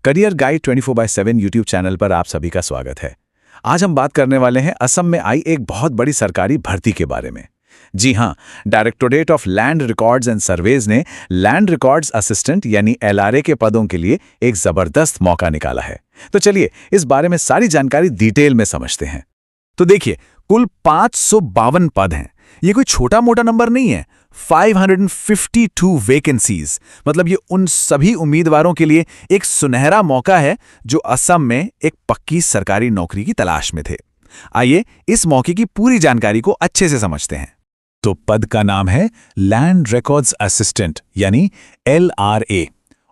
Career guide 24/7 YouTube channel पर आप सभी का स्वागत है। आज हम बात करने वाले हैं असम में आई एक बहुत बड़ी सरकारी भर्ती के बारे में। जी हां, directorate of land records and surveys ने लैंड रिकॉर्ड्स असिस्टेंट यानी LRA के पदों के लिए एक जबरदस्त मौका निकाला है। तो चलिए इस बारे में सारी जानकारी डिटेल में समझते हैं। तो देखिए, कुल 552 पद हैं। ये कोई छोटा मोटा नंबर नहीं है। 552 वैकेंसीज, मतलब ये उन सभी उम्मीदवारों के लिए एक सुनहरा मौका है जो असम में एक पक्की सरकारी नौकरी की तलाश में थे। आइए इस मौके की पूरी जानकारी को अच्छे से समझते हैं। तो पद का नाम है लैंड रिकॉर्ड्स असिस्टेंट यानी LRA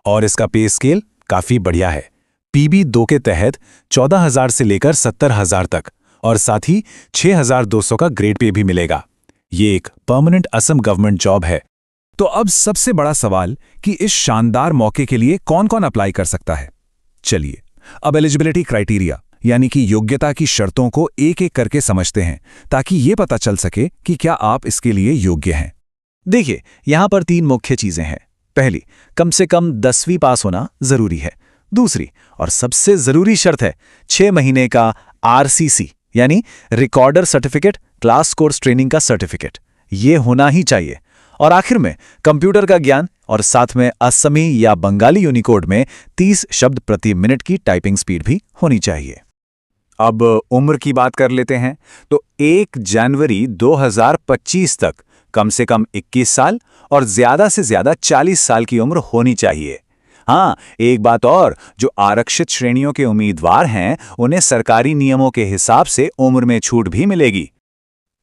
और इसका पे स्केल काफी बढ़िया है। PB2 के तहत 14,000 से लेकर 70,000 तक और साथ ही 6,200 का ग्रेड पे भी मिलेगा। ये एक परमानेंट असम गवर्नमेंट जॉब है। तो अब सबसे बड़ा सवाल कि इस शानदार मौके के लिए कौन कौन अप्लाई कर सकता है। चलिए अब एलिजिबिलिटी क्राइटेरिया यानी कि योग्यता की शर्तों को एक एक करके समझते हैं ताकि ये पता चल सके कि क्या आप इसके लिए योग्य हैं। देखिए, यहां पर 3 मुख्य चीजें हैं। पहली, कम से कम 10वीं पास होना जरूरी है। दूसरी और सबसे जरूरी शर्त है 6 महीने का RCC यानी recorder certificate, class course training का सर्टिफिकेट, ये होना ही चाहिए। और आखिर में कंप्यूटर का ज्ञान और साथ में असमी या बंगाली यूनिकोड में 30 शब्द प्रति मिनट की टाइपिंग स्पीड भी होनी चाहिए। अब उम्र की बात कर लेते हैं। तो 1 जनवरी 2025 तक कम से कम 21 साल और ज्यादा से ज्यादा 40 साल की उम्र होनी चाहिए। हाँ, एक बात और, जो आरक्षित श्रेणियों के उम्मीदवार हैं उन्हें सरकारी नियमों के हिसाब से उम्र में छूट भी मिलेगी।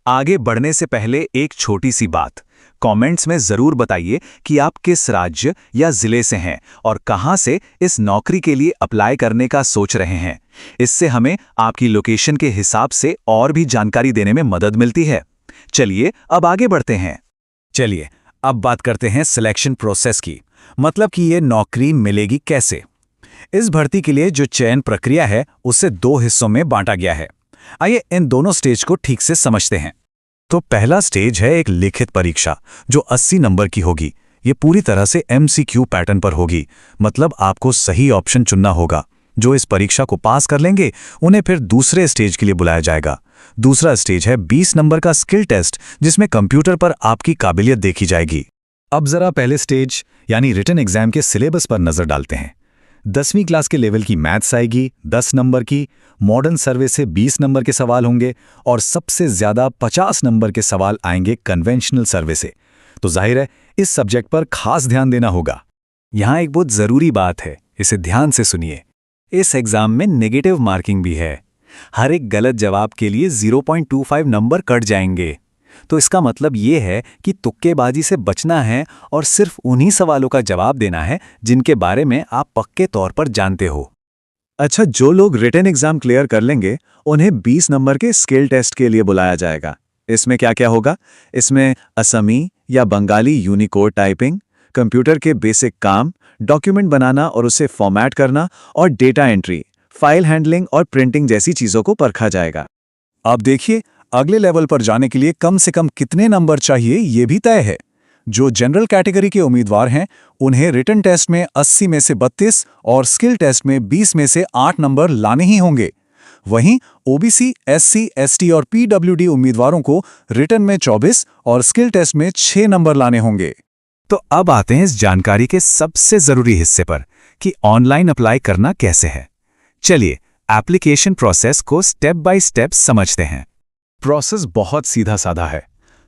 आगे बढ़ने से पहले एक छोटी सी बात, कमेंट्स में जरूर बताइए कि आप किस राज्य या जिले से हैं और कहां से इस नौकरी के लिए अप्लाई करने का सोच रहे हैं। इससे हमें आपकी लोकेशन के हिसाब से और भी जानकारी देने में मदद मिलती है। चलिए अब आगे बढ़ते हैं। चलिए अब बात करते हैं सिलेक्शन प्रोसेस की, मतलब कि ये नौकरी मिलेगी कैसे। इस भर्ती के लिए जो चयन प्रक्रिया है उसे 2 हिस्सों में बांटा गया है। आइए इन दोनों स्टेज को ठीक से समझते हैं। तो पहला स्टेज है एक लिखित परीक्षा जो 80 नंबर की होगी। ये पूरी तरह से MCQ पैटर्न पर होगी, मतलब आपको सही ऑप्शन चुनना होगा। जो इस परीक्षा को पास कर लेंगे उन्हें फिर दूसरे स्टेज के लिए बुलाया जाएगा। दूसरा स्टेज है 20 नंबर का स्किल टेस्ट, जिसमें कंप्यूटर पर आपकी काबिलियत देखी जाएगी। अब जरा पहले स्टेज यानी रिटन एग्जाम के सिलेबस पर नजर डालते हैं। 10वीं क्लास के लेवल की मैथ्स आएगी 10 नंबर की, मॉडर्न सर्वे से 20 नंबर के सवाल होंगे और सबसे ज्यादा 50 नंबर के सवाल आएंगे कन्वेंशनल सर्वे से। तो जाहिर है इस सब्जेक्ट पर खास ध्यान देना होगा। यहां एक बहुत जरूरी बात है, इसे ध्यान से सुनिए। इस एग्जाम में नेगेटिव मार्किंग भी है। हर एक गलत जवाब के लिए 0.25 नंबर कट जाएंगे। तो इसका मतलब ये है कि तुक्केबाजी से बचना है और सिर्फ उन्हीं सवालों का जवाब देना है जिनके बारे में आप पक्के तौर पर जानते हो। अच्छा, जो लोग रिटन एग्जाम क्लियर कर लेंगे उन्हें 20 नंबर के स्किल टेस्ट के लिए बुलाया जाएगा। इसमें क्या क्या होगा? इसमें असमी या बंगाली यूनिकोड टाइपिंग, कंप्यूटर के बेसिक काम, डॉक्यूमेंट बनाना और उसे फॉर्मेट करना और डेटा एंट्री, फाइल हैंडलिंग और प्रिंटिंग जैसी चीजों को परखा जाएगा। अब देखिए, अगले लेवल पर जाने के लिए कम से कम कितने नंबर चाहिए ये भी तय है। जो जनरल कैटेगरी के उम्मीदवार हैं उन्हें रिटन टेस्ट में 80 में से 32 और स्किल टेस्ट में 20 में से 8 नंबर लाने ही होंगे। वहीं OBC, SC, ST और PWD उम्मीदवारों को रिटन में 24 और स्किल टेस्ट में 6 नंबर लाने होंगे। तो अब आते हैं इस जानकारी के सबसे जरूरी हिस्से पर कि ऑनलाइन अप्लाई करना कैसे है। चलिए एप्लीकेशन प्रोसेस को स्टेप बाय स्टेप समझते हैं। प्रोसेस बहुत सीधा साधा है।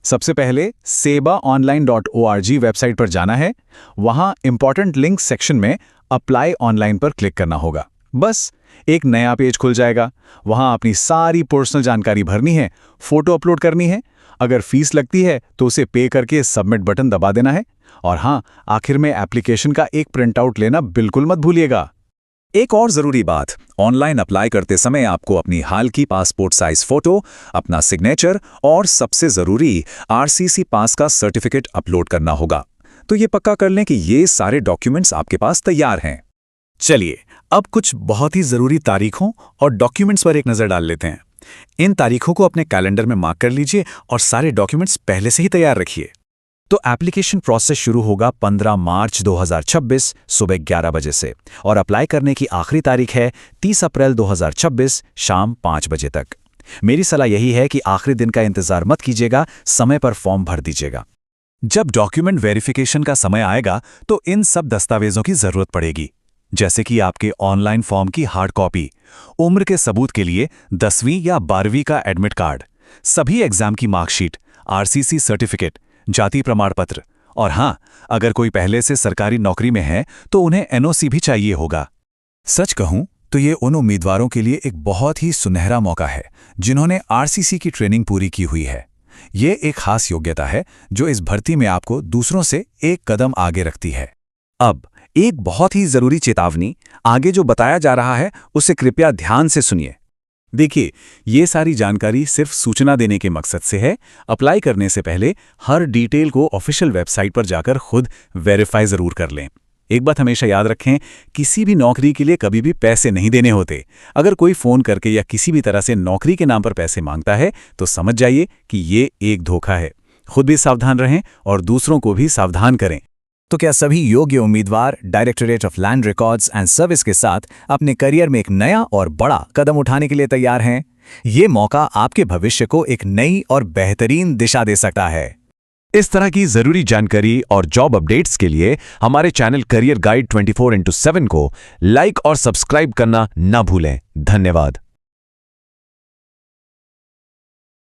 सबसे पहले sebaonline.org वेबसाइट पर जाना है। वहां इंपॉर्टेंट लिंक सेक्शन में अप्लाई ऑनलाइन पर क्लिक करना होगा। बस एक नया पेज खुल जाएगा। वहां अपनी सारी पर्सनल जानकारी भरनी है, फोटो अपलोड करनी है। अगर फीस लगती है तो उसे पे करके सबमिट बटन दबा देना है। और हाँ, आखिर में एप्लीकेशन का एक प्रिंट आउट लेना बिल्कुल मत भूलिएगा। एक और जरूरी बात, ऑनलाइन अप्लाई करते समय आपको अपनी हाल की पासपोर्ट साइज फोटो, अपना सिग्नेचर और सबसे जरूरी RCC पास का सर्टिफिकेट अपलोड करना होगा। तो ये पक्का कर लें कि ये सारे डॉक्यूमेंट्स आपके पास तैयार हैं। चलिए अब कुछ बहुत ही जरूरी तारीखों और डॉक्यूमेंट्स पर एक नजर डाल लेते हैं। इन तारीखों को अपने कैलेंडर में मार्क कर लीजिए और सारे डॉक्यूमेंट्स पहले से ही तैयार रखिए। तो एप्लीकेशन प्रोसेस शुरू होगा 15 मार्च 2026 सुबह 11 बजे से और अप्लाई करने की आखिरी तारीख है 30 अप्रैल 2026 शाम 5 बजे तक। मेरी सलाह यही है कि आखिरी दिन का इंतजार मत कीजिएगा, समय पर फॉर्म भर दीजिएगा। जब डॉक्यूमेंट वेरिफिकेशन का समय आएगा तो इन सब दस्तावेजों की जरूरत पड़ेगी, जैसे कि आपके ऑनलाइन फॉर्म की हार्ड कॉपी, उम्र के सबूत के लिए 10वीं या 12वीं का एडमिट कार्ड, सभी एग्जाम की मार्कशीट, आरसीसी सर्टिफिकेट, जाति प्रमाण पत्र और हाँ, अगर कोई पहले से सरकारी नौकरी में है तो उन्हें एनओसी भी चाहिए होगा। सच कहूं तो ये उन उम्मीदवारों के लिए एक बहुत ही सुनहरा मौका है जिन्होंने आरसीसी की ट्रेनिंग पूरी की हुई है। ये एक खास योग्यता है जो इस भर्ती में आपको दूसरों से एक कदम आगे रखती है। अब एक बहुत ही जरूरी चेतावनी, आगे जो बताया जा रहा है उसे कृपया ध्यान से सुनिए। देखिए, ये सारी जानकारी सिर्फ सूचना देने के मकसद से है। अप्लाई करने से पहले हर डिटेल को ऑफिशियल वेबसाइट पर जाकर खुद वेरीफाई जरूर कर लें। एक बात हमेशा याद रखें, किसी भी नौकरी के लिए कभी भी पैसे नहीं देने होते। अगर कोई फोन करके या किसी भी तरह से नौकरी के नाम पर पैसे मांगता है तो समझ जाइए कि ये एक धोखा है। खुद भी सावधान रहें और दूसरों को भी सावधान करें। तो क्या सभी योग्य उम्मीदवार directorate of land records and service के साथ अपने करियर में एक नया और बड़ा कदम उठाने के लिए तैयार हैं? ये मौका आपके भविष्य को एक नई और बेहतरीन दिशा दे सकता है। इस तरह की जरूरी जानकारी और जॉब अपडेट्स के लिए हमारे चैनल करियर गाइड 24x7 को लाइक और सब्सक्राइब करना ना भूलें। धन्यवाद।